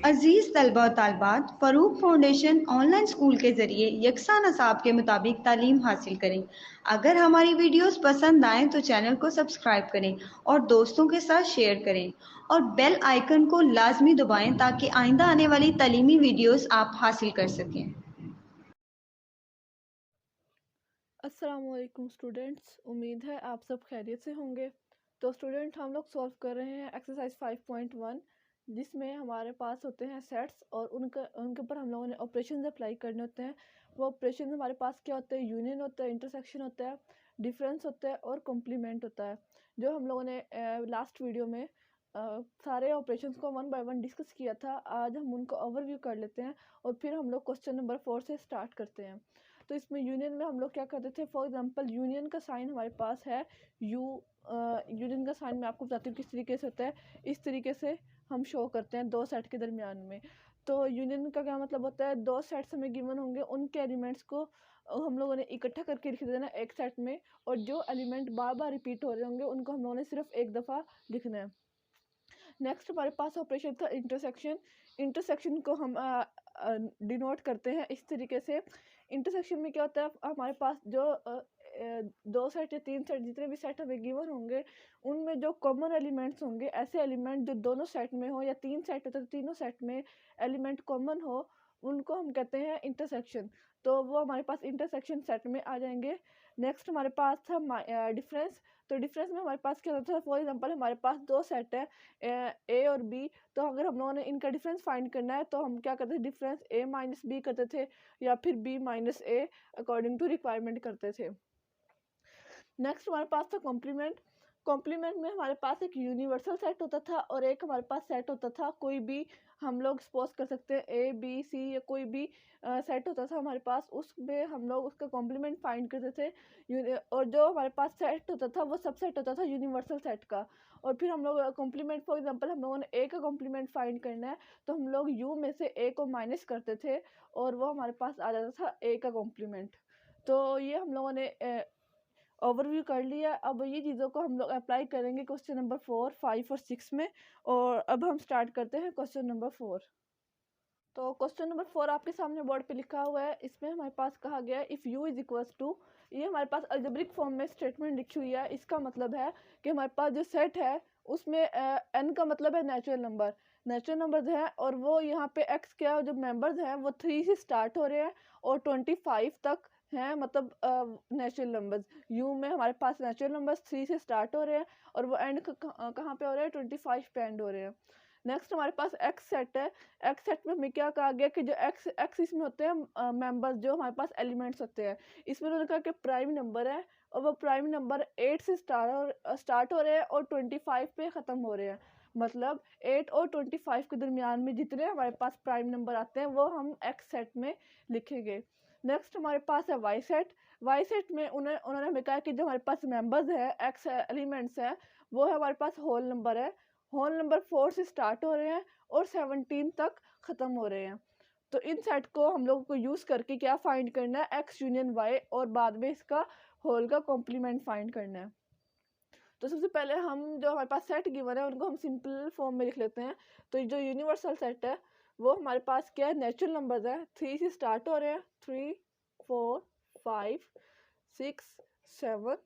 अजीज़ तलबा और तालिबात, Farooq foundation online school के ज़रिए यकसा नसाब के मुताबिक तालीम हासिल करें। अगर हमारी वीडियोस पसंद आएँ तो चैनल को सब्सक्राइब करें और दोस्तों के साथ शेयर करें और बेल आइकन को लाजमी दबाएं ताकि आइंदा आने वाली तालीमी वीडियोस आप हासिल कर सकें। अस्सलामुअलैकुम स्टूडेंट्स, उम्मीद है आप सब खैरियत से होंगे। तो स्टूडेंट, हम लोग सॉल्व कर रहे हैं एक्सरसाइज 5.1, जिसमें हमारे पास होते हैं सेट्स और उनके ऊपर हम लोगों ने ऑपरेशंस अप्लाई करने होते हैं। वो ऑपरेशन हमारे पास क्या होते हैं? यूनियन होता है, इंटरसेक्शन होता है, डिफरेंस होता है और कॉम्प्लीमेंट होता है। जो हम लोगों ने लास्ट वीडियो में सारे ऑपरेशंस को वन बाय वन डिस्कस किया था, आज हम उनको ओवरव्यू कर लेते हैं और फिर हम लोग क्वेश्चन नंबर 4 से स्टार्ट करते हैं। तो इसमें यूनियन में हम लोग क्या करते थे? फॉर एग्जांपल, यूनियन का साइन हमारे पास है यू। यूनियन का साइन मैं आपको बताती हूँ किस तरीके से होता है। इस तरीके से हम शो करते हैं दो सेट के दरमियान में। तो यूनियन का क्या मतलब होता है? दो सेट्स हमें गिवन होंगे, उनके एलिमेंट्स को हम लोगों ने इकट्ठा करके लिख देना एक सेट में, और जो एलिमेंट बार बार रिपीट हो रहे होंगे उनको हम लोगों ने सिर्फ एक दफ़ा लिखना है। नेक्स्ट हमारे पास ऑपरेशन था इंटरसेक्शन। इंटरसेक्शन को हम डिनोट करते हैं इस तरीके से। इंटरसेक्शन में क्या होता है? हमारे पास जो दो सेट या तीन सेट, जितने भी सेट हमें गिवन होंगे, उनमें जो कॉमन एलिमेंट्स होंगे, ऐसे एलिमेंट जो दोनों सेट में हो, या तीन सेट है तो तीनों सेट में एलिमेंट कॉमन हो, उनको हम कहते हैं इंटरसेक्शन। तो वो हमारे पास इंटरसेक्शन सेट में आ जाएंगे। नेक्स्ट हमारे पास था डिफरेंस। तो डिफरेंस में हमारे पास क्या होता है? फॉर एग्जांपल, हमारे पास दो सेट है, ए और बी। तो अगर हम लोगों ने इनका डिफरेंस फाइंड करना है तो हम क्या करते थे? डिफरेंस ए माइनस बी करते थे, या फिर B minus A, according to requirement करते थे। नेक्स्ट हमारे पास था कॉम्प्लीमेंट। कॉम्प्लीमेंट में हमारे पास एक यूनिवर्सल सेट होता था और एक हमारे पास सेट होता था, कोई भी हम लोग सपोज कर सकते हैं ए बी सी, या कोई भी सेट होता था हमारे पास, उसमें हम लोग उसका कॉम्प्लीमेंट फाइंड करते थे। और जो हमारे पास सेट होता था वो सबसेट होता था यूनिवर्सल सेट का। और फिर हम लोग कॉम्प्लीमेंट, फॉर एग्जांपल हम लोगों ने ए का कॉम्प्लीमेंट फाइंड करना है, तो हम लोग यू में से ए को माइनस करते थे और वो हमारे पास आ जाता था ए का कॉम्प्लीमेंट। तो ये हम लोगों ने ओवरव्यू कर लिया। अब ये चीज़ों को हम लोग अप्लाई करेंगे क्वेश्चन नंबर 4, 5 और 6 में। और अब हम स्टार्ट करते हैं क्वेश्चन नंबर 4। तो क्वेश्चन नंबर 4 आपके सामने बोर्ड पे लिखा हुआ है। इसमें हमारे पास कहा गया है if U is equals to, ये हमारे पास अल्जेब्रिक फॉर्म में स्टेटमेंट लिखी हुई है। इसका मतलब है कि हमारे पास जो सेट है उसमें एन का मतलब है नेचुरल नंबर। नेचुरल नंबर्स हैं और वो यहाँ पे एक्स क्या, जो मेंबर्स हैं वो 3 से स्टार्ट हो रहे हैं और 25 तक हैं, मतलब नेचुरल नंबर्स। यू में हमारे पास नेचुरल नंबर्स 3 से स्टार्ट हो रहे हैं और वो एंड कहाँ पे हो रहे हैं? 25 पे एंड हो रहे हैं। नेक्स्ट हमारे पास एक्स सेट है। एक्स सेट में हमें क्या कहा गया कि जो एक्स एक्स इसमें होते हैं मेंबर्स, जो हमारे पास एलिमेंट्स होते हैं। इसमें उन्होंने कहा कि प्राइम नंबर है और वो प्राइम नंबर 8 से स्टार्ट हो रहे हैं और 25 पे ख़त्म हो रहे हैं। मतलब 8 और 25 के दरमियान में जितने हमारे पास प्राइम नंबर आते हैं वो हम एक्स सेट में लिखेंगे। नेक्स्ट हमारे पास है वाई सेट। वाई सेट में उन्होंने हमें कहा कि जो हमारे पास मेंबर्स है, एक्स एलिमेंट्स हैं, वो है हमारे पास होल नंबर है। होल नंबर 4 से स्टार्ट हो रहे हैं और 17 तक ख़त्म हो रहे हैं। तो इन सेट को हम लोगों को यूज़ करके क्या फाइंड करना है? एक्स यूनियन वाई, और बाद में इसका होल का कॉम्प्लीमेंट फाइंड करना है। तो सबसे पहले हम जो हमारे पास सेट गिवन है उनको हम सिंपल फॉर्म में लिख लेते हैं। तो जो यूनिवर्सल सेट है वो हमारे पास क्या है? नेचुरल नंबर्स है, 3 से स्टार्ट हो रहे हैं, 3 4 5 6 7।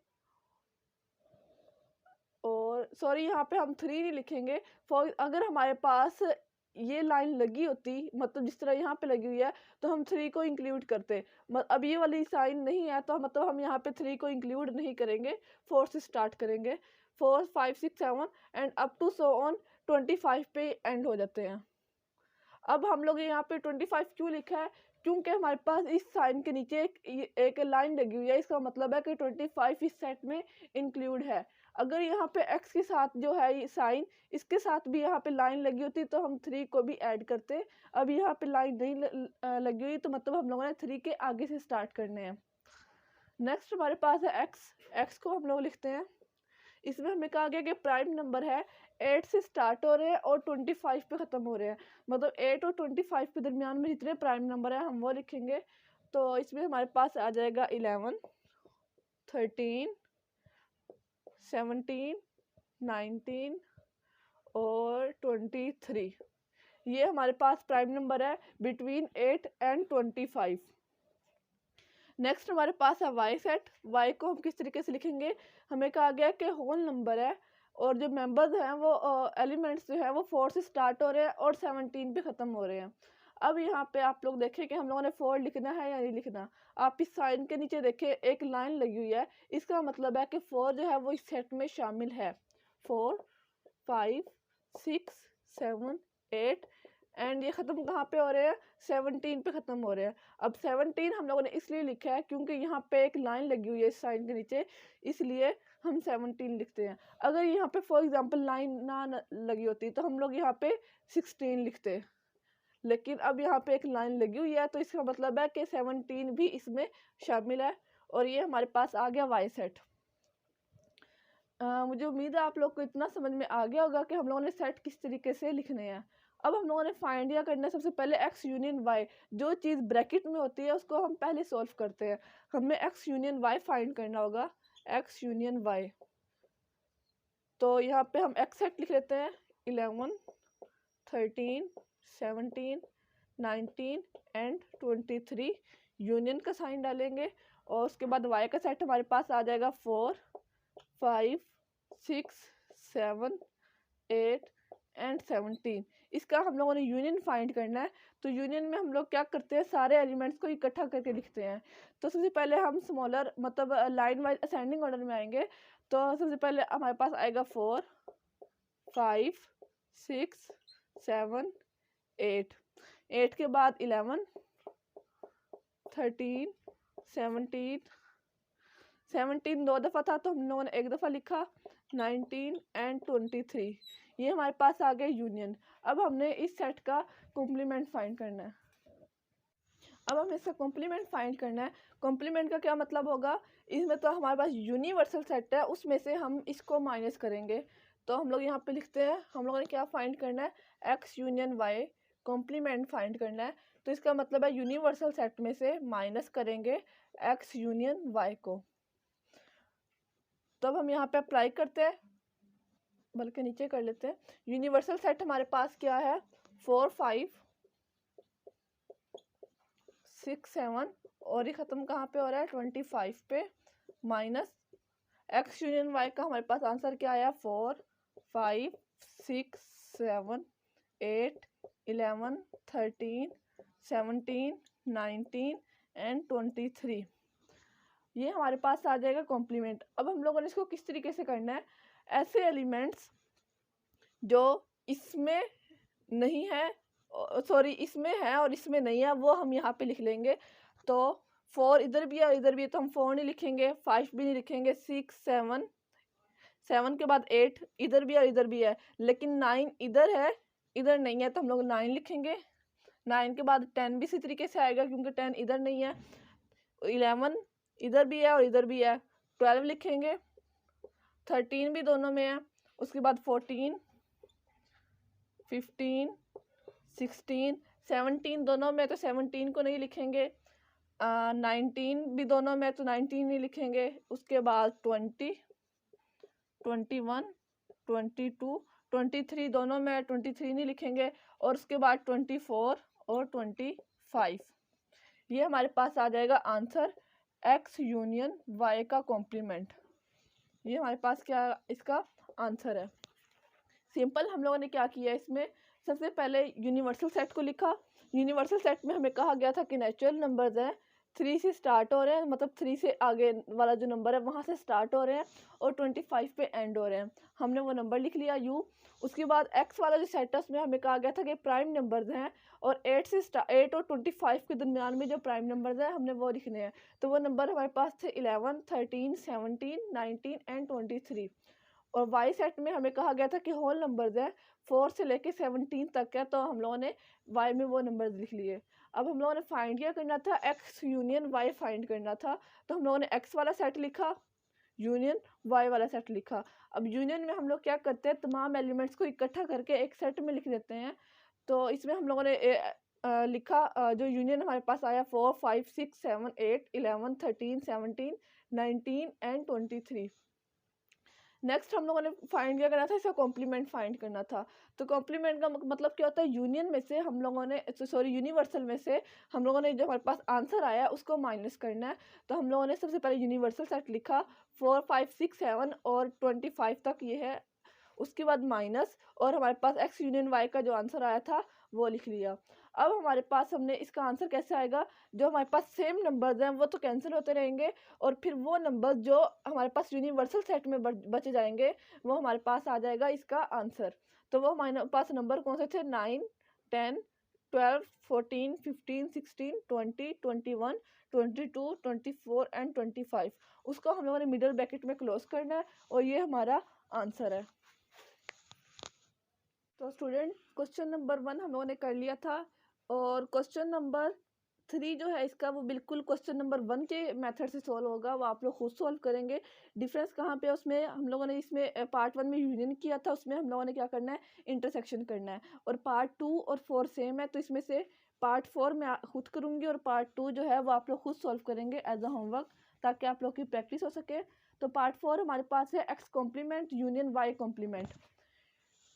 और सॉरी, यहाँ पे हम 3 नहीं लिखेंगे। फॉर अगर हमारे पास ये लाइन लगी होती, मतलब जिस तरह यहाँ पे लगी हुई है, तो हम 3 को इंक्लूड करते। अब ये वाली साइन नहीं है तो मतलब हम यहाँ पे 3 को इंक्लूड नहीं करेंगे, 4 से स्टार्ट करेंगे। 4 5 6 7 and up to so on 25 पे एंड हो जाते हैं। अब हम लोग यहाँ पे 25 क्यों लिखा है? क्योंकि हमारे पास इस साइन के नीचे एक लाइन लगी हुई है। इसका मतलब है कि 25 इस सेट में इंक्लूड है। अगर यहाँ पे x के साथ जो है ये साइन, इसके साथ भी यहाँ पे लाइन लगी होती तो हम 3 को भी ऐड करते। अब यहाँ पे लाइन नहीं लगी हुई, तो मतलब हम लोगों ने 3 के आगे से स्टार्ट करने हैं। नेक्स्ट हमारे पास है x को हम लोग लिखते हैं। इसमें हमें कहा गया कि प्राइम नंबर है, 8 से स्टार्ट हो रहे हैं और 25 पे ख़त्म हो रहे हैं। मतलब 8 और 25 के दरमियान में जितने प्राइम नंबर हैं हम वो लिखेंगे। तो इसमें हमारे पास आ जाएगा 11 13 17 19 और 23। ये हमारे पास प्राइम नंबर है बिटवीन 8 एंड 25। नेक्स्ट हमारे पास है वाई सेट। वाई को हम किस तरीके से लिखेंगे, हमें कहा गया कि होल नंबर है और जो मेंबर्स हैं वो एलिमेंट्स जो है वो 4 से स्टार्ट हो रहे हैं और 17 पे ख़त्म हो रहे हैं। अब यहाँ पे आप लोग देखें कि हम लोगों ने 4 लिखना है या नहीं लिखना। आप इस साइन के नीचे देखें एक लाइन लगी हुई है, इसका मतलब है कि 4 जो है वो इस सेट में शामिल है। 4 5 6 7 8 एंड ये ख़त्म कहाँ पे हो रहे हैं, 17 पे ख़त्म हो रहे हैं। अब 17 हम लोगों ने इसलिए लिखा है क्योंकि यहाँ पे एक लाइन लगी हुई है इस साइन के नीचे, इसलिए हम 17 लिखते हैं। अगर यहाँ पे फॉर एग्जांपल लाइन ना लगी होती तो हम लोग यहाँ पे 16 लिखते, लेकिन अब यहाँ पे एक लाइन लगी हुई है तो इसका मतलब है कि 17 भी इसमें शामिल है और ये हमारे पास आ गया वाई सेट। मुझे उम्मीद है आप लोग को इतना समझ में आ गया होगा कि हम लोगों ने सेट किस तरीके से लिखने हैं। अब हम लोगों ने फाइंड या करना है सबसे पहले एक्स यूनियन वाई। जो चीज़ ब्रैकेट में होती है उसको हम पहले सॉल्व करते हैं। हमें एक्स यूनियन वाई फाइंड करना होगा, एक्स यूनियन वाई। तो यहाँ पे हम एक्स सेट लिख लेते हैं 11 13 17 19 एंड 23। यूनियन का साइन डालेंगे और उसके बाद वाई का सेट हमारे पास आ जाएगा 4 5 6 7 8 एंड 17। इसका हम लोगों ने यूनियन फाइंड करना है। तो यूनियन में हम लोग क्या करते हैं, सारे एलिमेंट्स को इकट्ठा करके लिखते हैं। तो सबसे पहले हम स्मॉलर मतलब लाइन वाइज असेंडिंग ऑर्डर में आएंगे। तो सबसे पहले हमारे पास आएगा 4 5 6 7 8 8 के बाद 11 13 17 17 दो दफ़ा था तो हम लोगों ने एक दफ़ा लिखा, 19 एंड 23। ये हमारे पास आ गए यूनियन। अब हमने इस सेट का कॉम्प्लीमेंट फाइंड करना है। अब हमें इसका कॉम्प्लीमेंट फाइंड करना है। कॉम्प्लीमेंट का क्या मतलब होगा, इसमें तो हमारे पास यूनिवर्सल सेट है, उसमें से हम इसको माइनस करेंगे। तो हम लोग यहाँ पे लिखते हैं, हम लोगों ने क्या फाइंड करना है, X union Y complement find करना है। तो इसका मतलब है यूनिवर्सल सेट में से माइनस करेंगे एक्स यूनियन वाई को। तो अब हम यहाँ पे अप्लाई करते हैं, बल्कि नीचे कर लेते हैं। यूनिवर्सल सेट हमारे पास क्या है, 4 5 6 7 और ये ख़त्म कहाँ पे हो रहा है, 25 पे, माइनस एक्स यूनियन वाई का हमारे पास आंसर क्या आया, 4 5 6 7 8 11 13 17 19 एंड 23। ये हमारे पास आ जाएगा कॉम्प्लीमेंट। अब हम लोगों ने इसको किस तरीके से करना है, ऐसे एलिमेंट्स जो इसमें नहीं है, सॉरी इसमें है और इसमें नहीं है, वो हम यहाँ पे लिख लेंगे। तो 4 इधर भी है और इधर भी है तो हम 4 नहीं लिखेंगे, 5 भी नहीं लिखेंगे, 6 7 7 के बाद 8 इधर भी है और इधर भी है, लेकिन 9 इधर है इधर नहीं है तो हम लोग 9 लिखेंगे। 9 के बाद 10 भी इसी तरीके से आएगा क्योंकि 10 इधर नहीं है। 11 इधर भी है और इधर भी है, 12 लिखेंगे। 13 भी दोनों में है, उसके बाद 14 15 16 17 दोनों में तो 17 को नहीं लिखेंगे। 19 भी दोनों में तो 19 नहीं लिखेंगे। उसके बाद 20 21 22 23 दोनों में 23 नहीं लिखेंगे और उसके बाद 24 और 25। ये हमारे पास आ जाएगा आंसर एक्स यूनियन वाई का कॉम्प्लीमेंट। ये हमारे पास क्या इसका आंसर है। सिंपल हम लोगों ने क्या किया, इसमें सबसे पहले यूनिवर्सल सेट को लिखा। यूनिवर्सल सेट में हमें कहा गया था कि नेचुरल नंबर्स हैं 3 से स्टार्ट हो रहे हैं, मतलब 3 से आगे वाला जो नंबर है वहाँ से स्टार्ट हो रहे हैं और 25 पे एंड हो रहे हैं। हमने वो नंबर लिख लिया यू। उसके बाद एक्स वाला जो सेट है उसमें हमें कहा गया था कि प्राइम नंबर्स हैं और 8 और 25 के दरमियान में जो प्राइम नंबर्स हैं हमने वो लिखने हैं। तो वो नंबर हमारे पास थे 11 13 17 19 एंड 23। और वाई सेट में हमें कहा गया था कि होल नंबर्स हैं 4 से लेके 17 तक है, तो हम लोगों ने वाई में वो नंबर्स लिख लिए। अब हम लोगों ने फाइंड क्या करना था, एक्स यूनियन वाई फाइंड करना था। तो हम लोगों ने एक्स वाला सेट लिखा, यूनियन वाई वाला सेट लिखा। अब यूनियन में हम लोग क्या करते हैं, तमाम एलिमेंट्स को इकट्ठा करके एक सेट में लिख देते हैं। तो इसमें हम लोगों ने लिखा जो यूनियन हमारे पास आया 4 5 6 7 8 11 13 17 19 एंड 23। नेक्स्ट हम लोगों ने फाइंड क्या करना था, इसका कॉम्प्लीमेंट फाइंड करना था। तो कॉम्प्लीमेंट का मतलब क्या होता है, यूनियन में से हम लोगों ने यूनिवर्सल में से हम लोगों ने जो हमारे पास आंसर आया उसको माइनस करना है। तो हम लोगों ने सबसे पहले यूनिवर्सल सेट लिखा 4 5 6 7 और 25 तक ये है, उसके बाद माइनस, और हमारे पास x यूनियन y का जो आंसर आया था वो लिख लिया। अब हमारे पास हमने इसका आंसर कैसे आएगा, जो हमारे पास सेम नंबर्स हैं वो तो कैंसिल होते रहेंगे, और फिर वो नंबर्स जो हमारे पास यूनिवर्सल सेट में बचे जाएंगे वो हमारे पास आ जाएगा इसका आंसर। तो वो हमारे पास नंबर कौन से थे, 9 10 12 14 15 16 20 21 22 24 एंड 25, उसको हम लोगों ने मिडल ब्रैकेट में क्लोज करना है और ये हमारा आंसर है। तो स्टूडेंट क्वेश्चन नंबर 1 हम लोगों ने कर लिया था, और क्वेश्चन नंबर 3 जो है इसका वो बिल्कुल क्वेश्चन नंबर 1 के मेथड से सॉल्व होगा, वो आप लोग खुद सॉल्व करेंगे। डिफरेंस कहाँ पे है उसमें, हम लोगों ने इसमें पार्ट 1 में यूनियन किया था, उसमें हम लोगों ने क्या करना है, इंटरसेक्शन करना है, और पार्ट 2 और 4 सेम है, तो इसमें से पार्ट 4 मैं खुद करूँगी और पार्ट 2 जो है वो आप लोग खुद सॉल्व करेंगे एज अ होमवर्क, ताकि आप लोग की प्रैक्टिस हो सके। तो पार्ट 4 हमारे पास है X complement union Y complement,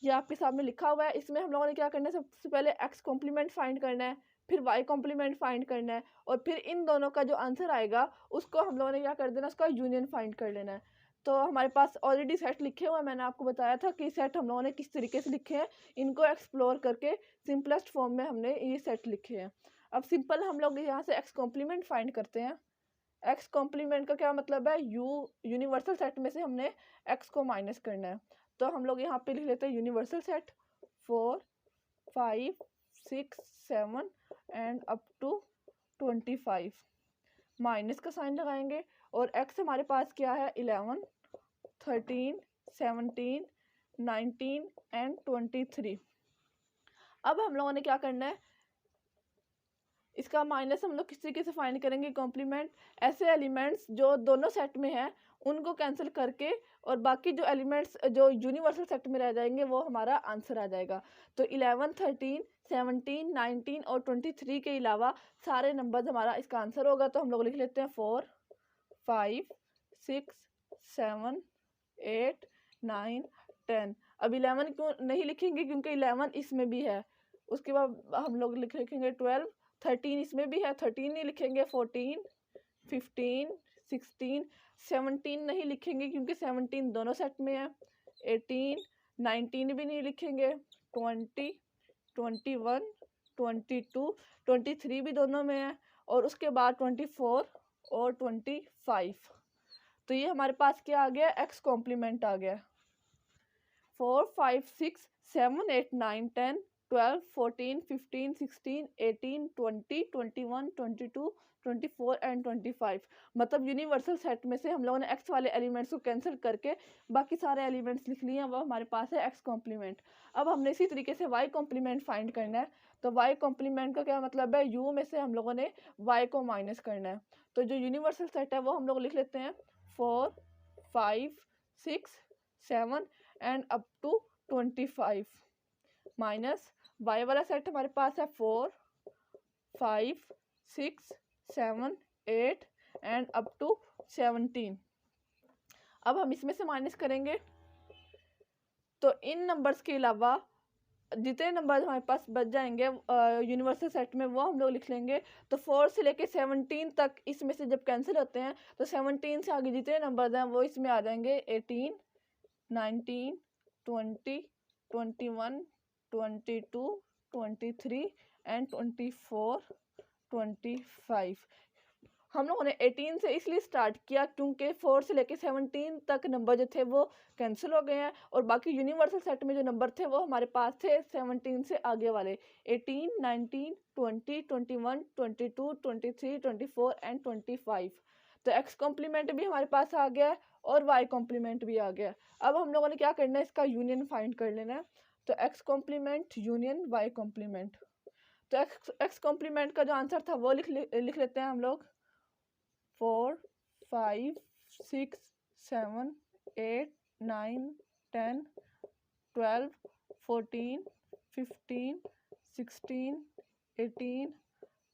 ये आपके सामने लिखा हुआ है। इसमें हम लोगों ने क्या करना है, सबसे पहले एक्स कॉम्प्लीमेंट फाइंड करना है, फिर वाई कॉम्प्लीमेंट फाइंड करना है, और फिर इन दोनों का जो आंसर आएगा उसको हम लोगों ने क्या कर देना, उसका यूनियन फाइंड कर लेना है। तो हमारे पास ऑलरेडी सेट लिखे हुए हैं, मैंने आपको बताया था कि सेट हम लोगों ने किस तरीके से लिखे हैं, इनको एक्सप्लोर करके सिंपलेस्ट फॉर्म में हमने ये सेट लिखे हैं। अब सिंपल हम लोग यहाँ से एक्स कॉम्प्लीमेंट फाइंड करते हैं। एक्स कॉम्प्लीमेंट का क्या मतलब है, यूनिवर्सल सेट में से हमने एक्स को माइनस करना है। तो हम लोग यहाँ पे लिख लेते हैं universal set 4 5 6 7 and up to 25, minus का साइन लगाएंगे, और एक्स हमारे पास क्या है, 11 13 17 19 एंड 23। अब हम लोगों ने क्या करना है, इसका माइनस हम लोग किस तरीके से फाइंड करेंगे, कॉम्प्लीमेंट ऐसे एलिमेंट्स जो दोनों सेट में हैं उनको कैंसिल करके, और बाकी जो एलिमेंट्स जो यूनिवर्सल सेट में रह जाएंगे वो हमारा आंसर आ जाएगा। तो 11 13 17 19 और 23 के अलावा सारे नंबर्स हमारा इसका आंसर होगा। तो हम लोग लिख लेते हैं 4 5 6 7 8 9 10। अब 11 क्यों नहीं लिखेंगे, क्योंकि 11 इसमें भी है। उसके बाद हम लोग लिखेंगे 12 13 इसमें भी है, 13 नहीं लिखेंगे, 14 15 16 17 नहीं लिखेंगे क्योंकि 17 दोनों सेट में है, 18 19 भी नहीं लिखेंगे, 20 21 22 23 भी दोनों में है, और उसके बाद 24 और 25। तो ये हमारे पास क्या आ गया, एक्स कॉम्प्लीमेंट आ गया। 4 5 6 7 8 9 10 12 14 15 16 18 20 21 22 24 एंड 25। मतलब यूनिवर्सल सेट में से हम लोगों ने एक्स वाले एलिमेंट्स को कैंसिल करके बाकी सारे एलिमेंट्स लिख लिए हैं, वो हमारे पास है एक्स कॉम्प्लीमेंट। अब हमने इसी तरीके से वाई कॉम्प्लीमेंट फाइंड करना है। तो वाई कॉम्प्लीमेंट का क्या मतलब है, यू में से हम लोगों ने वाई को माइनस करना है। तो जो यूनिवर्सल सेट है वो हम लोग लिख लेते हैं 4 5 6 7 and up to 25, minus Y वाला सेट हमारे पास है 4 5 6 7 8 एंड अप टू 17। अब हम इसमें से माइनस करेंगे तो इन नंबर्स के अलावा जितने नंबर हमारे पास बच जाएंगे यूनिवर्सल सेट में वो हम लोग लिख लेंगे। तो 4 से लेके 17 तक इसमें से जब कैंसिल होते हैं तो 17 से आगे जितने नंबर हैं वो इसमें आ जाएंगे, 18 19 20 21 22 23 एंड 24 25। हम लोगों ने 18 से इसलिए स्टार्ट किया क्योंकि 4 से लेके 17 तक नंबर जो थे वो कैंसिल हो गए हैं, और बाकी यूनिवर्सल सेट में जो नंबर थे वो हमारे पास थे 17 से आगे वाले, 18 19 20 21 22 23 24 एंड 25। तो एक्स कॉम्प्लीमेंट भी हमारे पास आ गया है और वाई कॉम्प्लीमेंट भी आ गया। अब हम लोगों ने क्या करना है, इसका यूनियन फाइंड कर लेना है। तो X complement union Y complement. तो एक्स कॉम्प्लीमेंट का जो आंसर था वो लिख लेते हैं हम लोग 4 5 6 7 8 9 10 12 14 15 16 18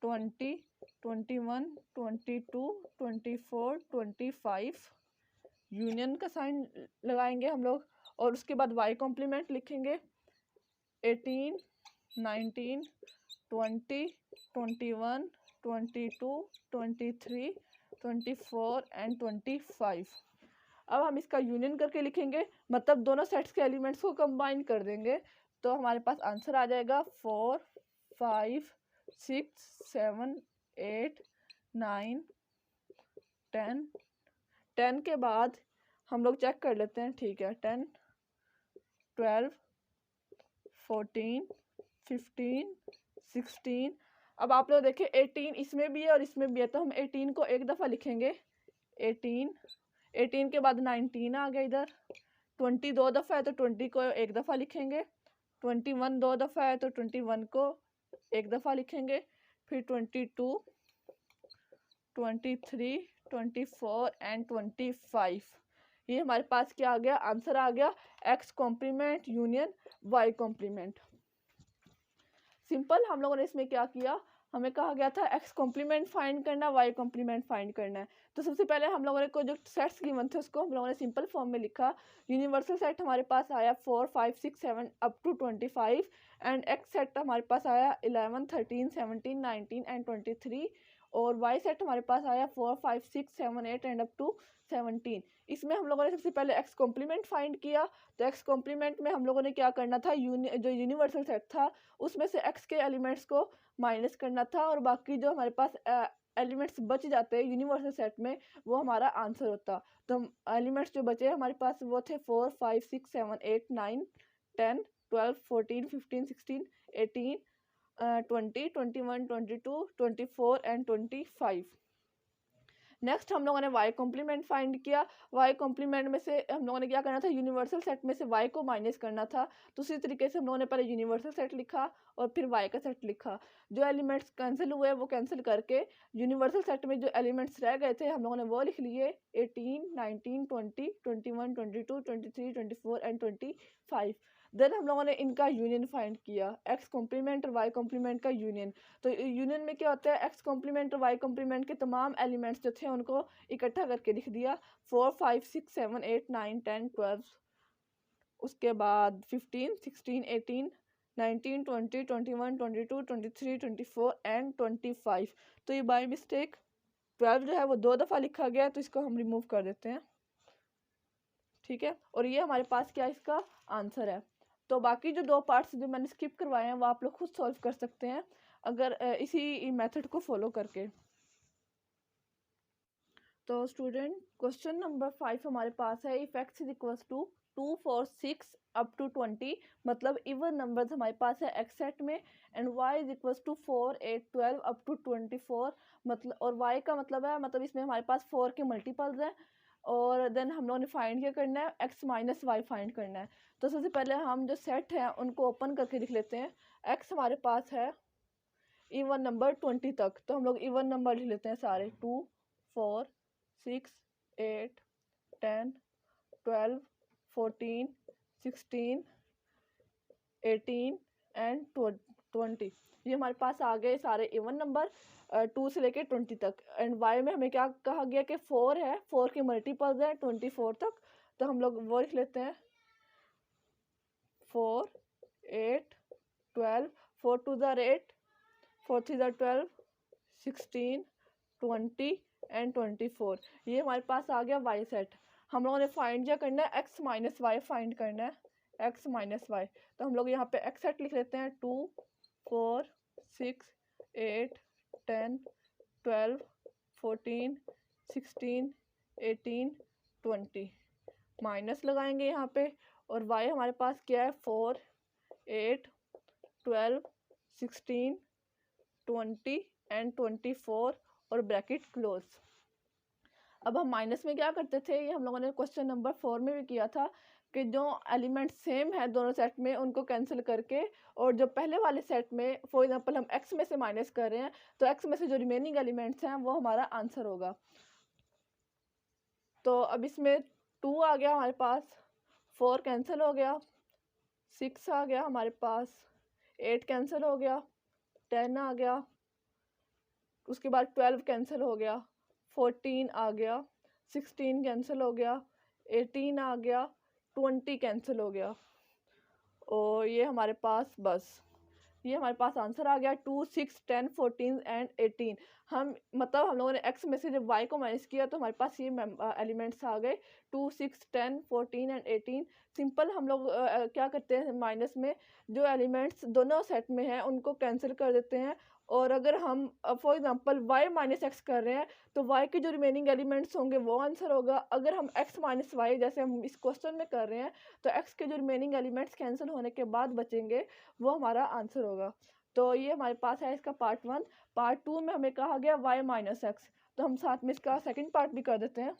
20 21 22 24 25। यूनियन का साइन लगाएंगे हम लोग, और उसके बाद y कॉम्प्लीमेंट लिखेंगे 18, 19, 20, 21, 22, 23, 24 एंड 25। अब हम इसका यूनियन करके लिखेंगे, मतलब दोनों सेट्स के एलिमेंट्स को कंबाइन कर देंगे, तो हमारे पास आंसर आ जाएगा 4, 5, 6, 7, 8, 9, 10। 10 के बाद हम लोग चेक कर लेते हैं, ठीक है, 10, 12, 14, 15, 16। अब आप लोग देखिए 18 इसमें भी है और इसमें भी है, तो हम 18 को एक दफ़ा लिखेंगे, 18 के बाद 19 आ गया इधर, 20 दो दफ़ा है तो 20 को एक दफ़ा लिखेंगे, 21 दो दफ़ा है तो 21 को एक दफ़ा लिखेंगे, फिर 22, 23, 24 एंड 25। ये हमारे पास क्या आ गया, आंसर आ गया x complement union y complement. Simple. हम लोगों ने इसमें क्या किया, हमें कहा गया था x कॉम्प्लीमेंट फाइंड करना, y कॉम्प्लीमेंट फाइंड करना है। तो सबसे पहले हम लोगों ने को जो सेट्स गिवन थे उसको हम लोगों ने सिंपल फॉर्म में लिखा। यूनिवर्सल सेट हमारे पास आया 4, 5, 6, 7 up to 25 and x set हमारे पास आया 11, 13, 17, 19 एंड 23 और y सेट हमारे पास आया 4, 5, 6, 7, 8 एंड अप टू 17। इसमें हम लोगों ने सबसे पहले x कॉम्प्लीमेंट फाइंड किया। तो x कॉम्प्लीमेंट में हम लोगों ने क्या करना था, जो यूनिवर्सल सेट था उसमें से x के एलिमेंट्स को माइनस करना था और बाकी जो हमारे पास एलिमेंट्स बच जाते हैं यूनिवर्सल सेट में वो हमारा आंसर होता। तो एलिमेंट्स जो बचे हमारे पास वो थे 4, 5, 6, 7, 8, 9, 10, 12, 14, 15, 16, 18, 20, 21, 22, 24 एंड 25। नेक्स्ट हम लोगों ने y कॉम्प्लीमेंट फाइंड किया। y कॉम्प्लीमेंट में से हम लोगों ने क्या करना था, यूनिवर्सल सेट में से y को माइनस करना था। तो उसी तरीके से हम लोगों ने पहले यूनिवर्सल सेट लिखा और फिर y का सेट लिखा। जो एलिमेंट्स कैंसिल हुए वो कैंसिल करके यूनिवर्सल सेट में जो एलिमेंट्स रह गए थे हम लोगों ने वो लिख लिए 18, 19, 20, 21, 22, 23, 24 एंड 25। देन हम लोगों ने इनका यूनियन फाइंड किया, x कॉम्प्लीमेंट और y कॉम्प्लीमेंट का यूनियन। तो यूनियन में क्या होता है, x कॉम्प्लीमेंट और y कॉम्प्लीमेंट के तमाम एलिमेंट्स जो थे उनको इकट्ठा करके लिख दिया, 4, 5, 6, 7, 8, 9, 10, 12, उसके बाद 15, 16, 18, 19, 20, 21, 22, 23, 24 एंड 25। तो ये बाय मिस्टेक 12 जो है वो दो दफ़ा लिखा गया, तो इसको हम रिमूव कर देते हैं, ठीक है। और ये हमारे पास क्या इसका आंसर है। तो बाकी जो दो पार्ट्स जो मैंने स्किप करवाए हैं वो आप लोग खुद सॉल्व कर सकते हैं अगर इसी मेथड को फॉलो करके। तो स्टूडेंट क्वेश्चन नंबर 5 हमारे पास है, if x is equals to 2, 4, 6 up to 20, मतलब इवन नंबर्स हमारे पास है x सेट में, and y is equals to 4, 8, 12 up to 24, मतलब और y का मतलब है, मतलब इसमें हमारे पास 4 के मल्टीपल्स हैं। और देन हम लोगों ने फाइंड क्या करना है, x माइनस वाई फाइंड करना है। तो सबसे पहले हम जो सेट हैं उनको ओपन करके लिख लेते हैं। x हमारे पास है इवन नंबर 20 तक, तो हम लोग इवन नंबर लिख लेते हैं सारे, 2, 4, 6, 8, 10, 12, 14, 16, 18 एंड 20। ये हमारे पास आ गए सारे इवन नंबर 2 से लेके 20 तक। एंड y में हमें क्या कहा गया कि 4 है, 4 के मल्टीपल्स हैं 24 तक, तो हम लोग वो लिख लेते हैं 4, 8, 12, 4 2 ज़ार 8, 4 3 ज़ार 12, 16, 20 एंड 24। ये हमारे पास आ गया y सेट। हम लोगों ने फाइंड क्या करना है, x माइनस वाई फाइंड करना है, x माइनस वाई। तो हम लोग यहाँ पे x सेट लिख लेते हैं, 2, 4, 6, 8, 10, 12, 14, 16, 18, 20, माइनस लगाएंगे यहाँ पे। और y हमारे पास क्या है, 4, 8, 12, 16, 20 एंड 24 और ब्रैकेट क्लोज। अब हम माइनस में क्या करते थे, ये हम लोगों ने क्वेश्चन नंबर 4 में भी किया था कि जो एलिमेंट सेम है दोनों सेट में उनको कैंसिल करके, और जो पहले वाले सेट में फॉर एग्जांपल हम x में से माइनस कर रहे हैं तो x में से जो रिमेनिंग एलिमेंट्स हैं वो हमारा आंसर होगा। तो अब इसमें 2 आ गया हमारे पास, 4 कैंसिल हो गया, 6 आ गया हमारे पास, 8 कैंसिल हो गया, 10 आ गया, उसके बाद 12 कैंसिल हो गया, 14 आ गया, 16 कैंसिल हो गया, 18 आ गया, 20 कैंसिल हो गया, और ये हमारे पास बस ये हमारे पास आंसर आ गया 2, 6, 10, 14 एंड 18। हम मतलब हम लोगों ने x में से जब y को माइनस किया तो हमारे पास ये एलिमेंट्स आ गए 2, 6, 10, 14 एंड 18। सिंपल हम लोग क्या करते हैं, माइनस में जो एलिमेंट्स दोनों सेट में हैं उनको कैंसिल कर देते हैं। और अगर हम for example y minus x कर रहे हैं तो y के जो रिमेनिंग एलिमेंट्स होंगे वो आंसर होगा। अगर हम x माइनस वाई जैसे हम इस क्वेश्चन में कर रहे हैं तो x के जो रिमेनिंग एलिमेंट्स कैंसिल होने के बाद बचेंगे वो हमारा आंसर होगा। तो ये हमारे पास है इसका पार्ट 1। पार्ट 2 में हमें कहा गया y माइनस एक्स, तो हम साथ में इसका सेकंड पार्ट भी कर देते हैं।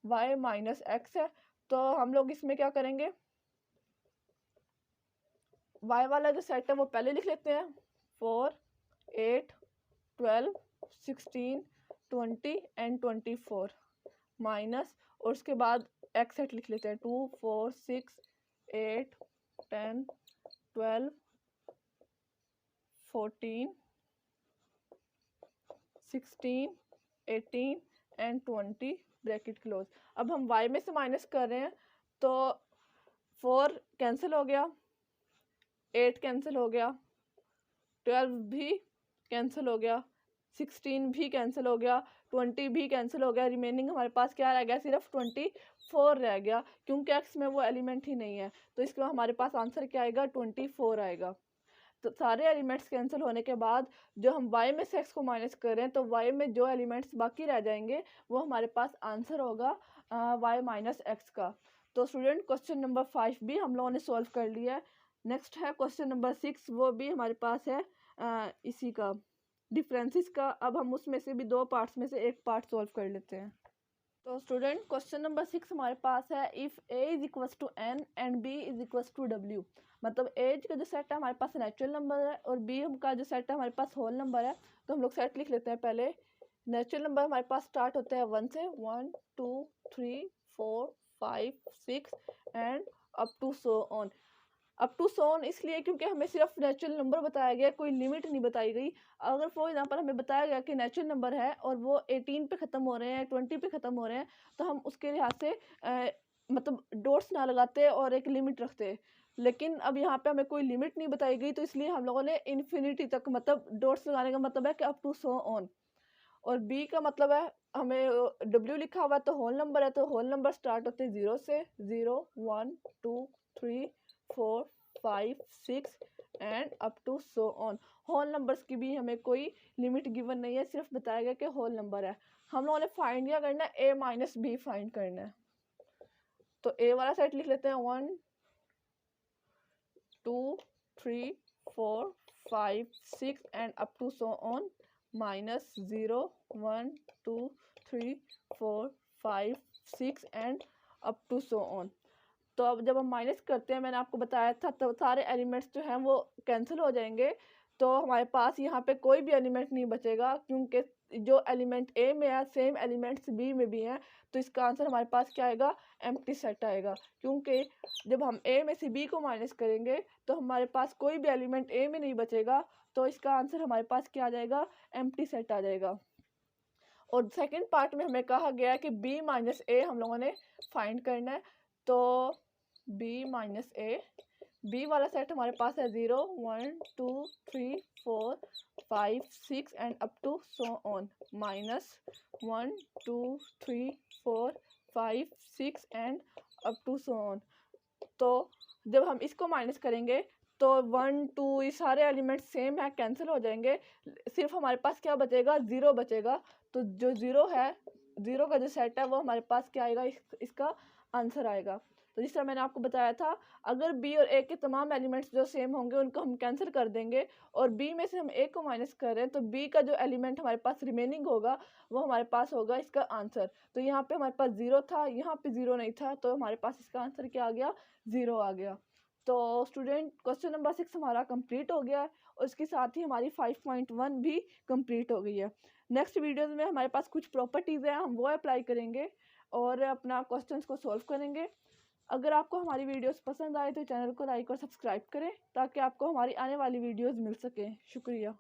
y माइनस एक्स है तो हम लोग इसमें क्या करेंगे, y वाला जो सेट है वो पहले लिख लेते हैं 4, 8, 12, 16, 20 एंड 24 माइनस, और उसके बाद x सेट लिख लेते हैं 2, 4, 6, 8, 10, 12, 14, 16, 18 एंड 20 ब्रैकेट क्लोज। अब हम y में से माइनस कर रहे हैं तो 4 कैंसिल हो गया, 8 कैंसिल हो गया, 12 भी कैंसिल हो गया, 16 भी कैंसिल हो गया, 20 भी कैंसिल हो गया। रिमेनिंग हमारे पास क्या रह गया, सिर्फ 24 रह गया, क्योंकि x में वो एलिमेंट ही नहीं है। तो इसका हमारे पास आंसर क्या आएगा, 24 आएगा। तो सारे एलिमेंट्स कैंसिल होने के बाद जो हम y में से x को माइनस कर रहे हैं तो y में जो एलिमेंट्स बाकी रह जाएंगे वो हमारे पास आंसर होगा y माइनस एक्स का। तो स्टूडेंट क्वेश्चन नंबर 5 भी हम लोगों ने सॉल्व कर लिया है। नेक्स्ट है क्वेश्चन नंबर 6, वो भी हमारे पास है इसी का डिफरेंसेस का। अब हम उसमें से भी 2 पार्ट्स में से एक पार्ट सॉल्व कर लेते हैं। तो स्टूडेंट क्वेश्चन नंबर 6 हमारे पास है, if a is equals to n and b is equals to w। मतलब एज का जो सेट है हमारे पास नेचुरल नंबर है और b का जो सेट है हमारे पास होल नंबर है। तो हम लोग सेट लिख लेते हैं पहले। नेचुरल नंबर हमारे पास स्टार्ट होते हैं 1 से, 1, 2, 3, 4, 5, 6 and up to so on. Up to सोन इसलिए क्योंकि हमें सिर्फ नेचुरल नंबर बताया गया, कोई लिमिट नहीं बताई गई। अगर फॉर एग्जांपल हमें बताया गया कि नेचुरल नंबर है और वो 18 पे ख़त्म हो रहे हैं, 20 पे ख़त्म हो रहे हैं, तो हम उसके लिहाज से मतलब डॉट्स ना लगाते और एक लिमिट रखते। लेकिन अब यहाँ पे हमें कोई लिमिट नहीं बताई गई तो इसलिए हम लोगों ने इन्फिनिटी तक मतलब डॉट्स लगाने का मतलब है कि अप टू सो ऑन। और बी का मतलब है हमें डब्ल्यू लिखा हुआ है तो होल नंबर है, तो होल नंबर स्टार्ट होते हैं 0 से, 0, 1, 2, 3, 4, 5, 6 and up to so on. Whole numbers की भी हमें कोई लिमिट गिवन नहीं है, सिर्फ बताया गया कि होल नंबर है। हम लोगों ने फाइंड क्या करना है, a माइनस बी फाइंड करना है। तो a वाला सेट लिख लेते हैं 1, 2, 3, 4, 5, 6 and up to so on minus 0, 1, 2, 3, 4, 5, 6 and up to so on. तो अब जब हम माइनस करते हैं, मैंने आपको बताया था, तो सारे एलिमेंट्स जो हैं वो कैंसिल हो जाएंगे। तो हमारे पास यहाँ पे कोई भी एलिमेंट नहीं बचेगा, क्योंकि जो एलिमेंट ए में है सेम एलिमेंट्स बी में भी हैं। तो इसका आंसर हमारे पास क्या आएगा, एम्प्टी सेट आएगा। क्योंकि जब हम ए में से बी को माइनस करेंगे तो हमारे पास कोई भी एलिमेंट ए में नहीं बचेगा, तो इसका आंसर हमारे पास क्या आ जाएगा, एम्प्टी सेट आ जाएगा। और सेकेंड पार्ट में हमें कहा गया है कि बी माइनस ए हम लोगों ने फाइंड करना है। तो बी माइनस ए, बी वाला सेट हमारे पास है 0, 1, 2, 3, 4, 5, 6 and up to so on minus 1, 2, 3, 4, 5, 6 and up to so on. तो जब हम इसको माइनस करेंगे तो 1, 2 ये सारे एलिमेंट्स सेम है, कैंसिल हो जाएंगे। सिर्फ हमारे पास क्या बचेगा, 0 बचेगा। तो जो 0 है, 0 का जो सेट है वो हमारे पास क्या आएगा, इसका आंसर आएगा। तो जिस तरह मैंने आपको बताया था, अगर बी और ए के तमाम एलिमेंट्स जो सेम होंगे उनको हम कैंसिल कर देंगे और बी में से हम ए को माइनस कर रहे हैं, तो बी का जो एलिमेंट हमारे पास रिमेनिंग होगा वो हमारे पास होगा इसका आंसर। तो यहाँ पे हमारे पास 0 था, यहाँ पे 0 नहीं था, तो हमारे पास इसका आंसर क्या आ गया, 0 आ गया। तो स्टूडेंट क्वेश्चन नंबर 6 हमारा कंप्लीट हो गया है और इसके साथ ही हमारी 5.1 भी कंप्लीट हो गई है। नेक्स्ट वीडियोस में हमारे पास कुछ प्रॉपर्टीज़ हैं, हम वो अप्लाई करेंगे और अपना क्वेश्चंस को सॉल्व करेंगे। अगर आपको हमारी वीडियोस पसंद आए तो चैनल को लाइक और सब्सक्राइब करें ताकि आपको हमारी आने वाली वीडियोस मिल सकें। शुक्रिया।